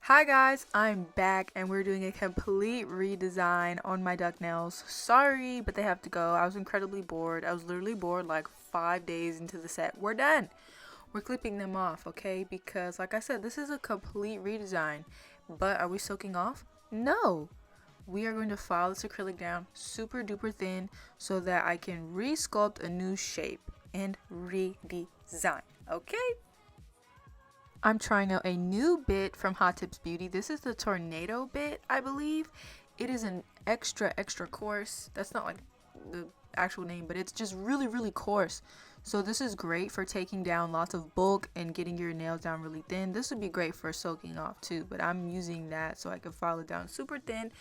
Hi guys, I'm back and we're doing a complete redesign on my duck nails. Sorry, but they have to go. I was incredibly bored. I was literally bored like 5 days into the set. We're done. We're clipping them off, okay? Because like I said, this is a complete redesign. But are we soaking off? No. We are going to file this acrylic down super duper thin so that I can re-sculpt a new shape and redesign, okay? I'm trying out a new bit from Hot Tips Beauty. This is the Tornado bit, I believe. It is an extra coarse. That's not like the actual name, but it's just really coarse. So this is great for taking down lots of bulk and getting your nails down really thin. This would be great for soaking off too, but I'm using that so I can file it down super thin.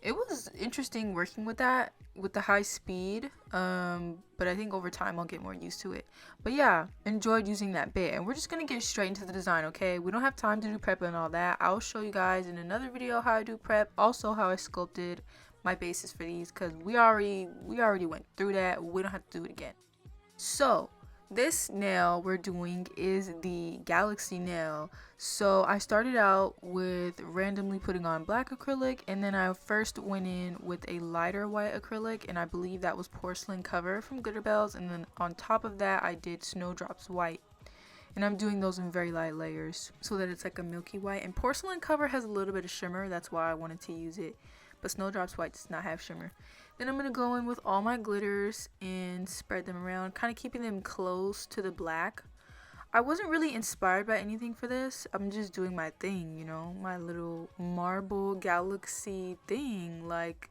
It was interesting working with that with the high speed, but I think over time I'll get more used to it. But yeah, enjoyed using that bit, and we're just gonna get straight into the design. Okay, we don't have time to do prep and all that. I'll show you guys in another video how I do prep, also how I sculpted my bases for these, because we already went through that. We don't have to do it again. So this nail we're doing is the Galaxy nail. So I started out with randomly putting on black acrylic, and then I first went in with a lighter white acrylic, and I believe that was porcelain cover from Glitterbels, and then on top of that I did snowdrops white. And I'm doing those in very light layers so that it's like a milky white. And porcelain cover has a little bit of shimmer, that's why I wanted to use it. But snowdrops white does not have shimmer. Then I'm going to go in with all my glitters and spread them around, kind of keeping them close to the black. I wasn't really inspired by anything for this. I'm just doing my thing, you know, my little marble galaxy thing. Like,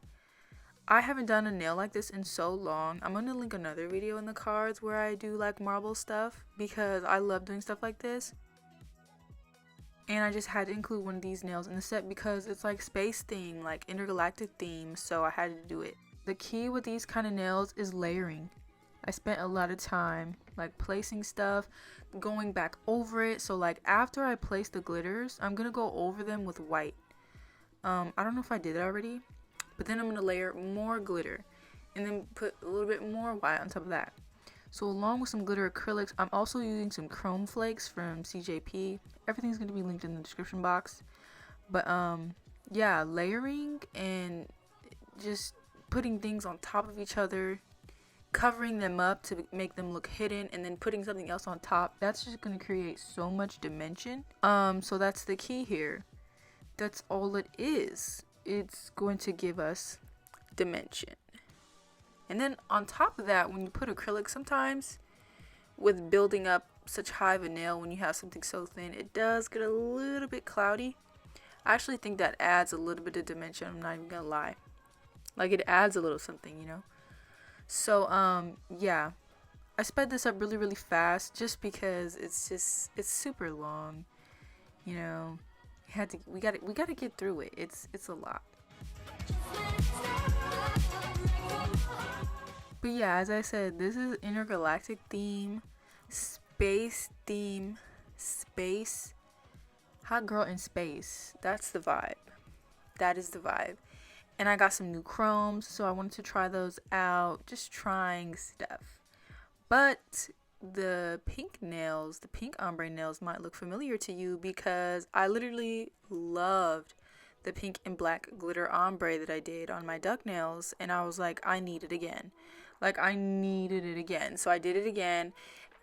I haven't done a nail like this in so long. I'm going to link another video in the cards where I do like marble stuff because I love doing stuff like this. And I just had to include one of these nails in the set because it's like space theme, like intergalactic theme, so I had to do it. The key with these kind of nails is layering. I spent a lot of time like placing stuff, going back over it. So like after I place the glitters, I'm gonna go over them with white. I don't know if I did it already, but then I'm gonna layer more glitter and then put a little bit more white on top of that. So along with some glitter acrylics, I'm also using some chrome flakes from CJP. Everything's going to be linked in the description box. But yeah, layering and just putting things on top of each other, covering them up to make them look hidden, and then putting something else on top. That's just going to create so much dimension. So that's the key here. That's all it is. It's going to give us dimension. And then on top of that, when you put acrylic, sometimes with building up such high of a nail, when you have something so thin, it does get a little bit cloudy. I actually think that adds a little bit of dimension. I'm not even gonna lie. Like, it adds a little something, you know? So, yeah. I sped this up really fast just because it's super long. You know, we gotta get through it. It's a lot. But yeah, as I said, this is intergalactic theme, space theme, space, hot girl in space. That's the vibe. That is the vibe. And I got some new chromes, so I wanted to try those out. Just trying stuff. But the pink nails, the pink ombre nails might look familiar to you because I literally loved the pink and black glitter ombre that I did on my duck nails, and I was like, I need it again. Like, I needed it again. So I did it again,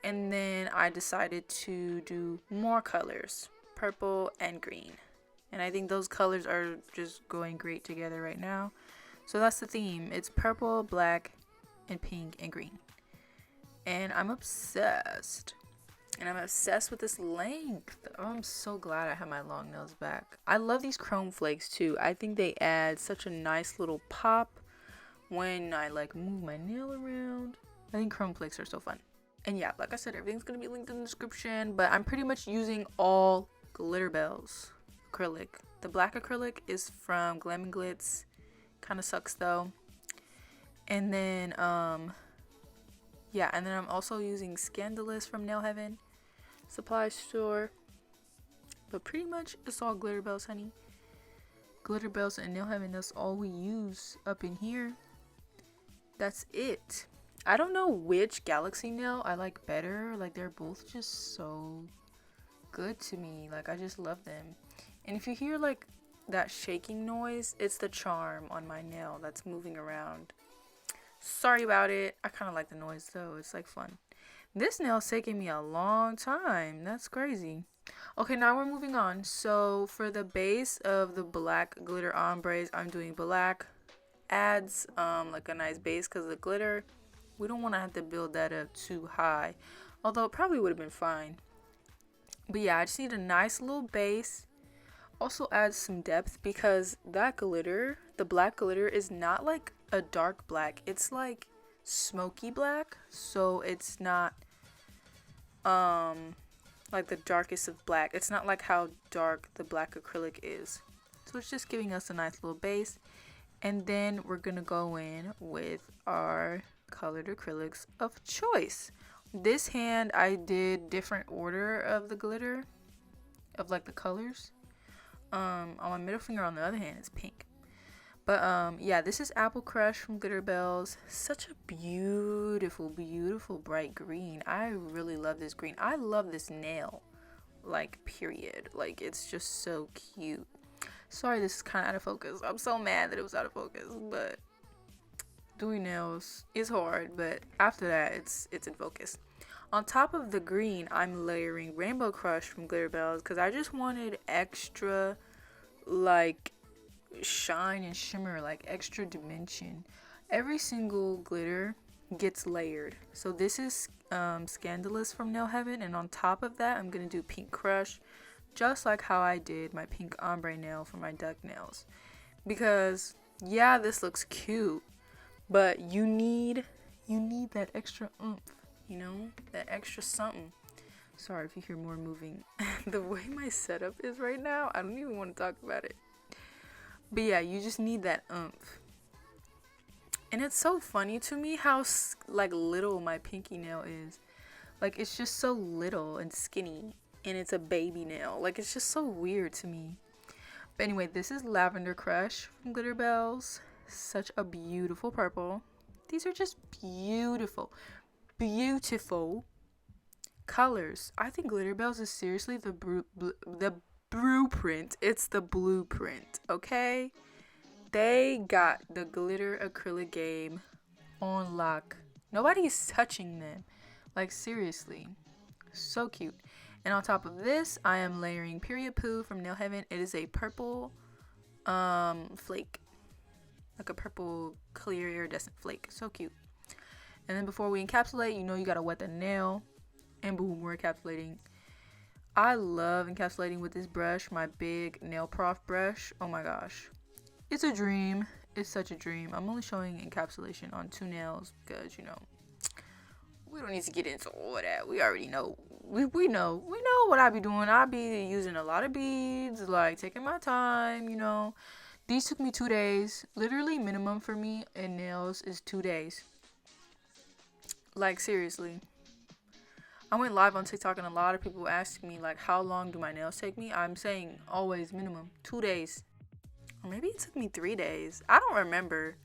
and then I decided to do more colors, purple and green. And I think those colors are just going great together right now. So that's the theme. It's purple, black, and pink and green. And I'm obsessed. And I'm obsessed with this length. Oh, I'm so glad I have my long nails back. I love these chrome flakes too. I think they add such a nice little pop when I like move my nail around. I think chrome flakes are so fun. And yeah, like I said, everything's gonna be linked in the description, but I'm pretty much using all Glitterbels acrylic. The black acrylic is from Glam and Glitz. Kind of sucks though. And then yeah, and then I'm also using Scandalous from Nail Heaven supply store. But pretty much it's all Glitterbels, honey. Glitterbels and Nail Heaven, that's all we use up in here. That's it. I don't know which Galaxy nail I like better. Like, they're both just so good to me. Like, I just love them. And if you hear like that shaking noise, it's the charm on my nail that's moving around. Sorry about it. I kind of like the noise though. It's like fun. This nail's taking me a long time. That's crazy. Okay, now we're moving on. So for the base of the black glitter ombres, I'm doing black. Adds like a nice base because the glitter, we don't want to have to build that up too high. Although it probably would have been fine. But yeah, I just need a nice little base. Also adds some depth because that glitter, the black glitter, is not like a dark black. It's like smoky black. So it's not like the darkest of black. It's not like how dark the black acrylic is. So it's just giving us a nice little base. And then we're gonna go in with our colored acrylics of choice. This hand I did different order of the glitter, of like the colors. On my middle finger on the other hand is pink. But yeah, this is Apple Crush from Glitterbels. Such a beautiful, beautiful bright green. I really love this green. I love this nail. Like, period. Like, it's just so cute. Sorry, this is kind of out of focus. I'm so mad that it was out of focus, but doing nails is hard, but after that, it's in focus. On top of the green, I'm layering Rainbow Crush from Glitterbels because I just wanted extra, like, shine and shimmer, like extra dimension. Every single glitter gets layered. So this is Scandalous from Nail Heaven, and on top of that, I'm going to do Pink Crush, just like how I did my pink ombre nail for my duck nails. Because, yeah, this looks cute, but you need that extra oomph, you know? That extra something. Sorry if you hear more moving. The way my setup is right now, I don't even want to talk about it. But yeah, you just need that oomph. And it's so funny to me how like little my pinky nail is. Like, it's just so little and skinny. And it's a baby nail. Like, it's just so weird to me. But anyway, this is Lavender Crush from Glitterbels. Such a beautiful purple. These are just beautiful. Beautiful colors. I think Glitterbels is seriously the blueprint. It's the blueprint, okay? They got the glitter acrylic game on lock. Nobody's touching them. Like, seriously. So cute. And on top of this, I am layering Period Poo from Nail Heaven. It is a purple flake. Like a purple clear iridescent flake. So cute. And then before we encapsulate, you know you gotta wet the nail. And boom, we're encapsulating. I love encapsulating with this brush, my big nail prof brush. Oh my gosh. It's a dream. It's such a dream. I'm only showing encapsulation on 2 nails because, you know, we don't need to get into all of that. We already know. We know what I be doing. I be using a lot of beads, like taking my time, you know. These took me 2 days. Literally minimum for me in nails is 2 days. Like, seriously. I went live on TikTok and a lot of people asked me, like, how long do my nails take me? I'm saying always minimum 2 days. Or maybe it took me 3 days. I don't remember.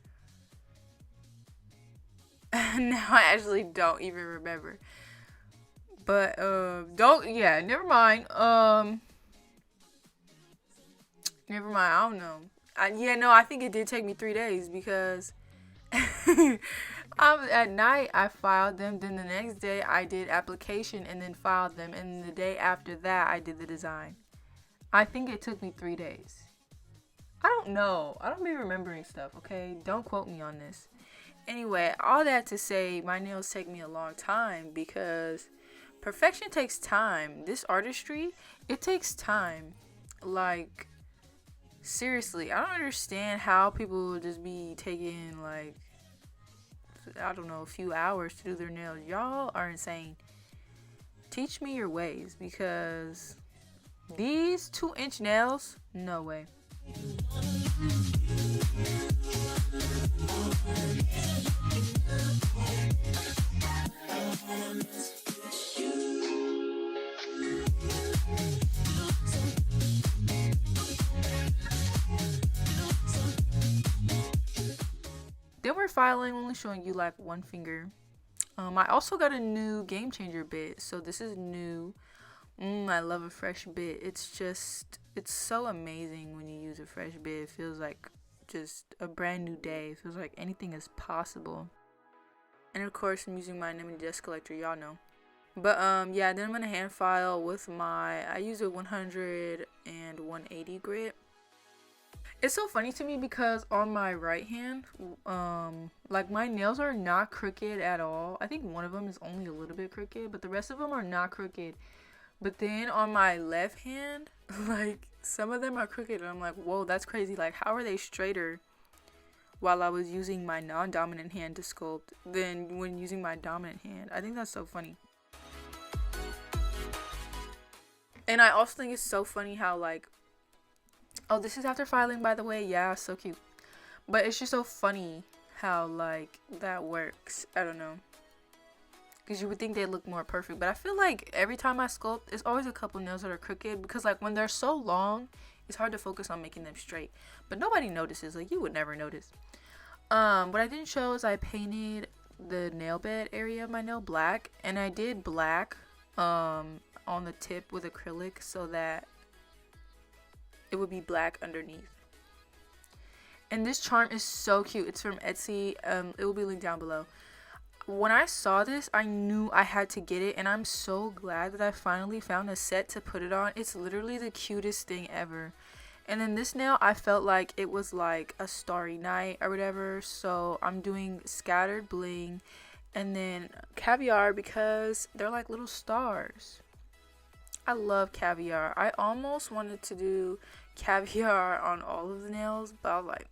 Now I actually don't even remember. But, never mind. Never mind, I don't know. I think it did take me 3 days because at night I filed them. Then the next day I did application and then filed them. And the day after that I did the design. I think it took me 3 days. I don't know. I don't be remembering stuff, okay? Don't quote me on this. Anyway, all that to say, my nails take me a long time because perfection takes time. This artistry, it takes time. Like, seriously, I don't understand how people just be taking, like, I don't know, a few hours to do their nails. Y'all are insane. Teach me your ways because these 2-inch nails, no way. Then we're filing, only showing you like 1 finger. I also got a new Game Changer bit, so this is new. I love a fresh bit. It's it's so amazing when you use a fresh bit. It feels like just a brand new day. It feels like anything is possible. And of course, I'm using my anemone dust collector, y'all know. But yeah, then I'm gonna hand file with I use a 100 and 180 grit. It's so funny to me because on my right hand, like my nails are not crooked at all. I think one of them is only a little bit crooked, but the rest of them are not crooked. But then on my left hand, like some of them are crooked, and I'm like, whoa, that's crazy. Like, how are they straighter while I was using my non-dominant hand to sculpt than when using my dominant hand? I think that's so funny. And I also think it's so funny how, like, oh, this is after filing, by the way. Yeah, so cute. But it's just so funny how, like, that works. I don't know. Because you would think they look more perfect. But I feel like every time I sculpt, there's always a couple nails that are crooked. Because, like, when they're so long, it's hard to focus on making them straight. But nobody notices. Like, you would never notice. What I didn't show is I painted the nail bed area of my nail black. And I did black, on the tip with acrylic so that it would be black underneath. And this charm is so cute. It's from Etsy. It will be linked down below. When I saw this, I knew I had to get it, and I'm so glad that I finally found a set to put it on. It's literally the cutest thing ever. And then this nail, I felt like it was like a starry night or whatever, so I'm doing scattered bling and then caviar because they're like little stars. I love caviar. I almost wanted to do caviar on all of the nails, but I was like,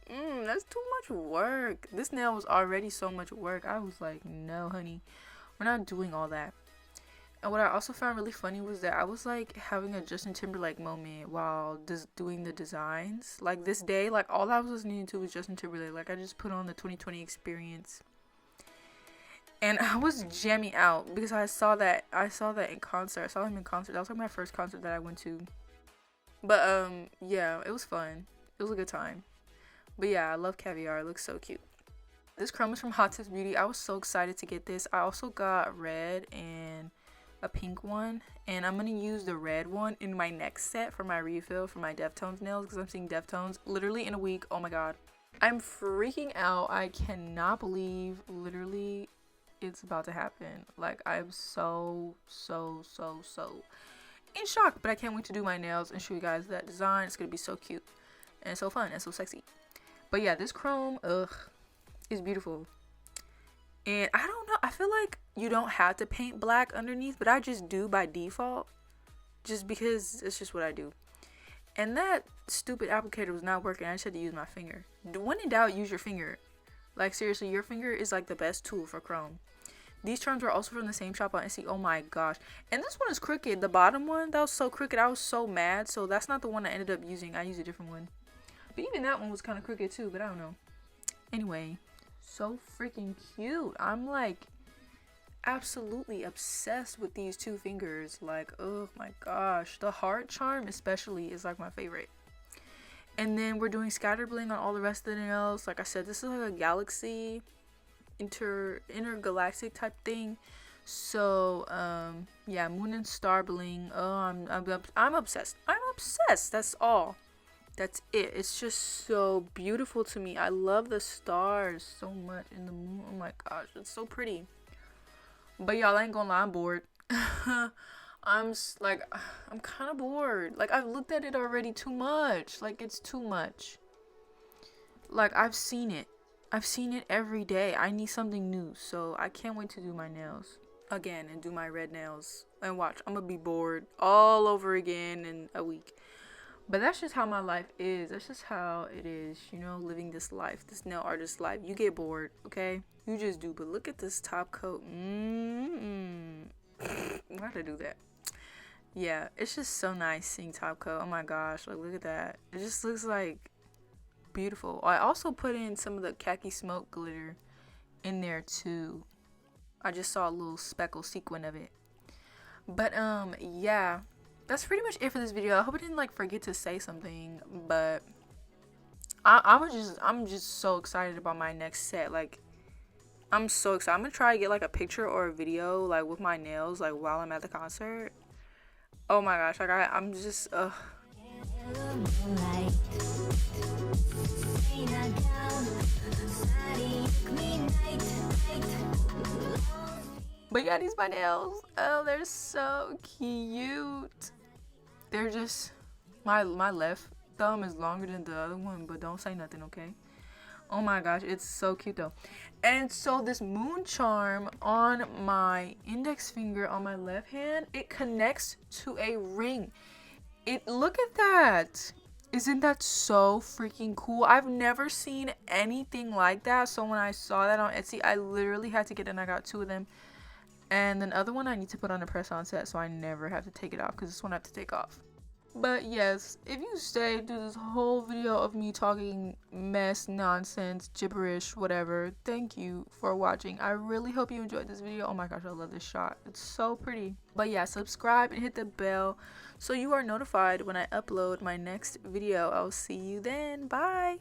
that's too much work. This nail was already so much work. I was like, no, honey, we're not doing all that. And what I also found really funny was that I was like having a Justin Timberlake moment while doing the designs. Like this day, like all I was listening to was Justin Timberlake. Like I just put on the 2020 Experience. And I was jamming out because I saw that in concert. I saw him in concert. That was like my first concert that I went to. But yeah, it was fun. It was a good time. But yeah, I love caviar. It looks so cute. This chrome is from Hot Tips Beauty. I was so excited to get this. I also got red and a pink one, and I'm gonna use the red one in my next set for my refill for my Deftones nails because I'm seeing Deftones literally in a week. Oh my god, I'm freaking out. I cannot believe literally it's about to happen. Like I'm so in shock, but I can't wait to do my nails and show you guys that design. It's gonna be so cute and so fun and so sexy. But yeah, this chrome is beautiful. And I don't know, I feel like you don't have to paint black underneath, but I just do by default just because it's just what I do. And that stupid applicator was not working. I just had to use my finger. When in doubt, use your finger. Like seriously, your finger is like the best tool for chrome. These charms were also from the same shop on Etsy. Oh my gosh. And this one is crooked. The bottom one, that was so crooked. I was so mad. So that's not the one I ended up using. I used a different one. But even that one was kind of crooked too. But I don't know. Anyway, so freaking cute. I'm like absolutely obsessed with these two fingers. Like, oh my gosh. The heart charm especially is like my favorite. And then we're doing scatter bling on all the rest of the nails. Like I said, this is like a galaxy intergalactic type thing. So yeah, moon and star bling. Oh, I'm obsessed. That's all. That's it. It's just so beautiful to me. I love the stars so much in the moon. Oh my gosh, it's so pretty. But y'all, I ain't gonna lie, I'm bored. I'm kind of bored. Like I've looked at it already too much. Like it's too much. Like I've seen it every day. I need something new, so I can't wait to do my nails again and do my red nails. And watch, I'm gonna be bored all over again in a week. But that's just how my life is. That's just how it is, you know, living this life, this nail artist life. You get bored, okay? You just do. But look at this top coat. Why did I do that? Yeah, it's just so nice seeing top coat. Oh my gosh, like look at that. It just looks like beautiful. I also put in some of the khaki smoke glitter in there too. I just saw a little speckle sequin of it. But yeah, that's pretty much it for this video. I hope I didn't like forget to say something, but I'm just so excited about my next set. Like I'm so excited. I'm gonna try to get like a picture or a video like with my nails like while I'm at the concert. Oh my gosh, like I'm just But yeah, these my nails. Oh, they're so cute. They're just my left thumb is longer than the other one, but don't say nothing, okay? Oh my gosh, it's so cute though. And so this moon charm on my index finger on my left hand, it connects to a ring. Look at that. Isn't that so freaking cool? I've never seen anything like that. So when I saw that on Etsy, I literally had to get it, and I got 2 of them. And the other one I need to put on a press-on set so I never have to take it off, because this one I have to take off. But yes, if you stayed through this whole video of me talking mess, nonsense, gibberish, whatever, thank you for watching. I really hope you enjoyed this video. Oh my gosh, I love this shot. It's so pretty. But yeah, subscribe and hit the bell so you are notified when I upload my next video. I'll see you then. Bye.